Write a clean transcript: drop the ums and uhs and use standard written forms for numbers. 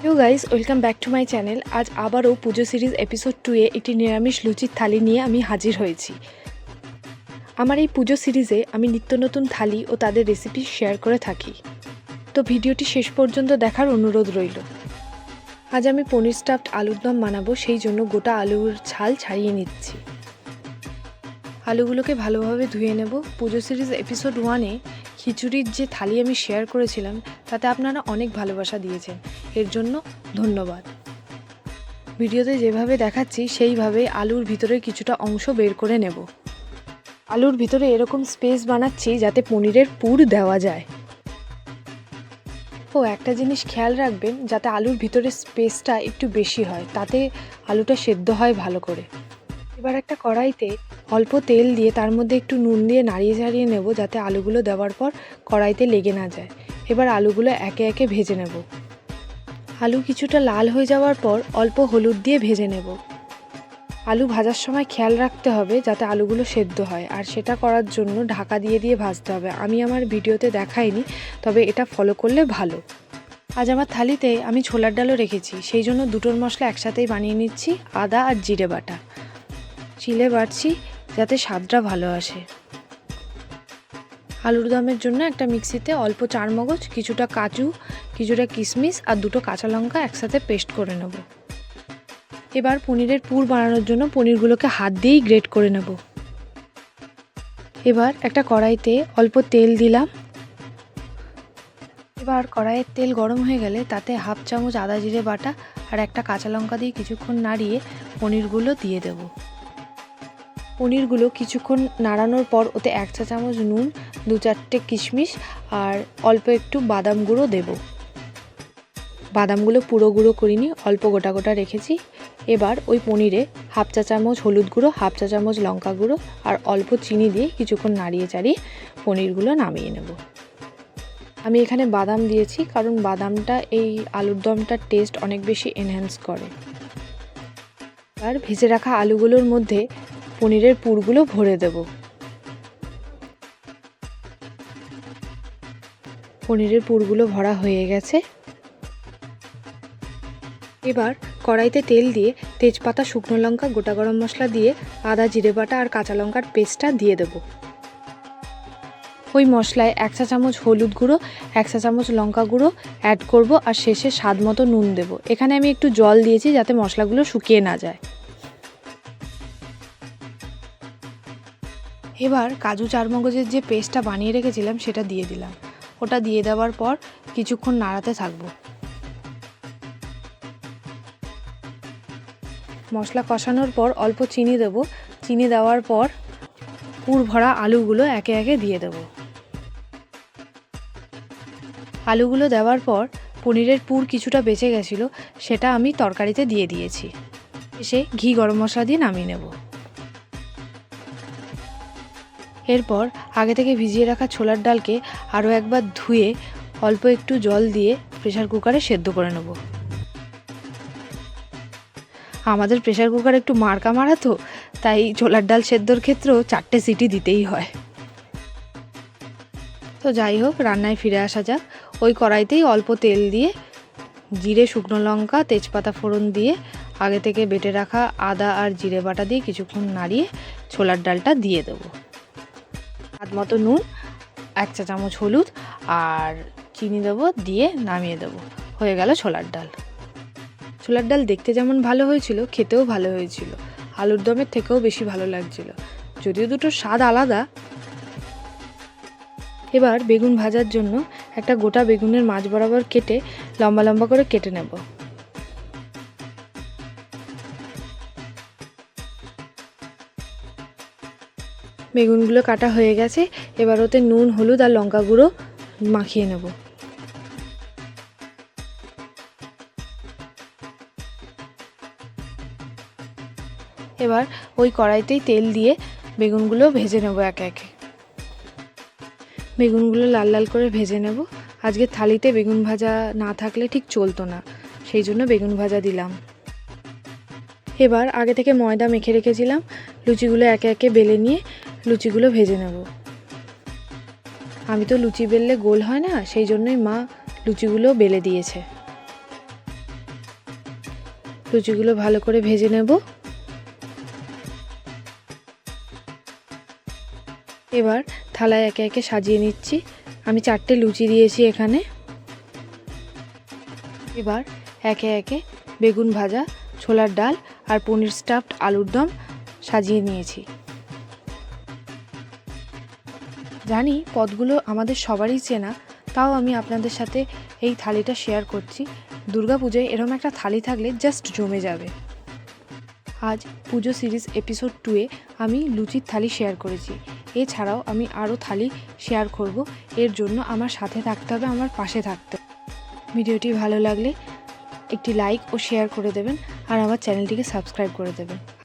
Hello guys, welcome back to my channel. আজ আবারও পুজো series episode 2-এ একটি নিরামিষ লুচির থালি নিয়ে আমি হাজির হয়েছি। আমার এই পুজো সিরিজে আমি নিত্য নতুন থালি ও তাদের রেসিপি শেয়ার করে থাকি, তো ভিডিওটি শেষ পর্যন্ত দেখার অনুরোধ রইল। আজ আমি পনির স্টাফড আলুর দম বানাবো, সেই জন্য গোটা আলুর ছাল ছাড়িয়ে নিচ্ছি। আলুগুলোকে ভালোভাবে ধুয়ে নেব। পুজো সিরিজ এপিসোড 1-এ খিচুড়ির যে থালি আমি শেয়ার করেছিলাম তাতে আপনারা অনেক ভালোবাসা দিয়েছেন, এর জন্য ধন্যবাদ। ভিডিওতে যেভাবে দেখাচ্ছি সেইভাবে আলুর ভিতরে কিছুটা অংশ বের করে নেব। আলুর ভিতরে এরকম স্পেস বানাচ্ছি যাতে পনিরের পুর দেওয়া যায়। ও একটা জিনিস খেয়াল রাখবেন, যাতে আলুর ভিতরে স্পেসটা একটু বেশি হয়, তাতে আলুটা সেদ্ধ হয় ভালো করে। এবার একটা কড়াইতে অল্প তেল দিয়ে তার মধ্যে একটু নুন দিয়ে নাড়িয়ে চাড়িয়ে নেব, যাতে আলুগুলো দেওয়ার পর কড়াইতে লেগে না যায়। এবার আলুগুলো একে একে ভেজে নেব। আলু কিছুটা লাল হয়ে যাওয়ার পর অল্প হলুদ দিয়ে ভেজে নেব। আলু ভাজার সময় খেয়াল রাখতে হবে যাতে আলুগুলো সেদ্ধ হয়, আর সেটা করার জন্য ঢাকা দিয়ে দিয়ে ভাজতে হবে। আমি আমার ভিডিওতে দেখাইনি, তবে এটা ফলো করলে ভালো। আজ আমার থালিতে আমি ছোলার ডালও রেখেছি, সেই জন্য দুটোর মশলা একসাথেই বানিয়ে নিচ্ছি। আদা আর জিরে বাটা চিলে বাটছি যাতে স্বাদটা ভালো আসে। আলুর দমের জন্য একটা মিক্সিতে অল্প চারমগজ, কিছুটা কাজু, কিছুটা কিশমিশ আর দুটো কাঁচা লঙ্কা একসাথে পেস্ট করে নেব। এবার পনিরের পুর বানানোর জন্য পনিরগুলোকে হাত দিয়েই গ্রেট করে নেব। এবার একটা কড়াইতে অল্প তেল দিলাম। এবার কড়াইয়ের তেল গরম হয়ে গেলে তাতে হাফ চামচ আদা জিরে বাটা আর একটা কাঁচা লঙ্কা দিয়ে কিছুক্ষণ নাড়িয়ে পনিরগুলো দিয়ে দেব। পনিরগুলো কিছুক্ষণ নাড়ানোর পর ওতে 1 চা চামচ নুন, 2-4টে কিশমিশ আর অল্প একটু বাদাম গুঁড়ো দেব। বাদামগুলো পুরো গুঁড়ো করিনি, অল্প গোটা গোটা রেখেছি। এবার ওই পনিরে হাফ চা চামচ হলুদ গুঁড়ো, হাফ চা চামচ লঙ্কা গুঁড়ো আর অল্প চিনি দিয়ে কিছুক্ষণ নাড়িয়ে চাড়িয়ে পনিরগুলো নামিয়ে নেব। আমি এখানে বাদাম দিয়েছি কারণ বাদামটা এই আলুর দমটার টেস্ট অনেক বেশি এনহ্যান্স করে। আর ভেজে রাখা আলুগুলোর মধ্যে পনিরের পুরগুলো ভরে দেব। পনিরের পুরগুলো ভরা হয়ে গেছে। এবার কড়াইতে তেল দিয়ে তেজপাতা, শুকনো লঙ্কা, গোটা গরম মশলা দিয়ে আদা জিরে বাটা আর কাঁচা লঙ্কার পেস্টটা দিয়ে দেব। ওই মশলায় 1 চা চামচ হলুদ গুঁড়ো, 1 চা চামচ লঙ্কা গুঁড়ো অ্যাড করব আর শেষে স্বাদ মতো নুন দেব। এখানে আমি একটু জল দিয়েছি যাতে মশলাগুলো শুকিয়ে না যায়। এবার কাজু চারমগজের যে পেস্টটা বানিয়ে রেখেছিলাম সেটা দিয়ে দিলাম। ওটা দিয়ে দেওয়ার পর কিছুক্ষণ নাড়াতে থাকবো। মশলা কষানোর পর অল্প চিনি দেব। চিনি দেওয়ার পর পুর ভরা আলুগুলো একে একে দিয়ে দেব। আলুগুলো দেওয়ার পর পনিরের পুর কিছুটা বেঁচে গেছিলো, সেটা আমি তরকারিতে দিয়ে দিয়েছি। এসে ঘি গরম মশলা দিয়ে নামিয়ে নেব। এরপর আগে থেকে ভিজিয়ে রাখা ছোলার ডালকে আরও একবার ধুয়ে অল্প একটু জল দিয়ে প্রেসার কুকারে সেদ্ধ করে নেব। আমাদের প্রেসার কুকার একটু মার্কা মারা, তো তাই ছোলার ডাল সেদ্ধর ক্ষেত্রেও 4টে সিটি দিতেই হয়। তো যাই হোক, রান্নায় ফিরে আসা যাক। ওই কড়াইতেই অল্প তেল দিয়ে জিরে, শুকনো লঙ্কা, তেজপাতা ফোড়ন দিয়ে আগে থেকে বেটে রাখা আদা আর জিরে বাটা দিয়ে কিছুক্ষণ নাড়িয়ে ছোলার ডালটা দিয়ে দেবো। স্বাদ মতো নুন, 1 চা চামচ হলুদ আর চিনি দেবো, দিয়ে নামিয়ে দেবো। হয়ে গেল ছোলার ডাল। ছোলার ডাল দেখতে যেমন ভালো হয়েছিল, খেতেও ভালো হয়েছিল। আলুর দমের থেকেও বেশি ভালো লাগছিল, যদিও দুটোর স্বাদ আলাদা। এবার বেগুন ভাজার জন্য একটা গোটা বেগুনের মাঝ বরাবর কেটে লম্বা লম্বা করে কেটে নেব। বেগুনগুলো কাটা হয়ে গেছে। এবার ওতে নুন, হলুদ আর লঙ্কা গুঁড়ো মাখিয়ে নেব। এবার ওই কড়াইতেই তেল দিয়ে বেগুনগুলো ভেজে নেব একে একে। বেগুনগুলো লাল লাল করে ভেজে নেব। আজকে থালিতে বেগুন ভাজা না থাকলে ঠিক চলতো না, সেই জন্য বেগুন ভাজা দিলাম। এবার আগে থেকে ময়দা মেখে রেখেছিলাম, লুচিগুলো একে একে বেলে নিয়ে লুচিগুলো ভেজে নেব। আমি তো লুচি বেললে গোল হয় না, সেই জন্যই মা লুচিগুলো বেলে দিয়েছে। লুচিগুলো ভালো করে ভেজে নেব। এবার থালায় একে একে সাজিয়ে নিচ্ছি। আমি 4টে লুচি দিয়েছি এখানে। এবার একে একে বেগুন ভাজা, ছোলার ডাল আর পনির স্টাফড আলুর দম সাজিয়ে নিয়েছি। জানি পদগুলো আমাদের সবারই চেনা, তাও আমি আপনাদের সাথে এই থালিটা শেয়ার করছি। দুর্গাপুজোয় এরকম একটা থালি থাকলে জাস্ট জমে যাবে। আজ পুজো সিরিজ এপিসোড 2-এ আমি লুচির থালি শেয়ার করেছি। এছাড়াও আমি আরও থালি শেয়ার করব। এর জন্য আমার সাথে থাকতে হবে, আমার পাশে থাকতে হবে। ভিডিওটি ভালো লাগলে একটি লাইক ও শেয়ার করে দেবেন আর আমার চ্যানেলটিকে সাবস্ক্রাইব করে দেবেন।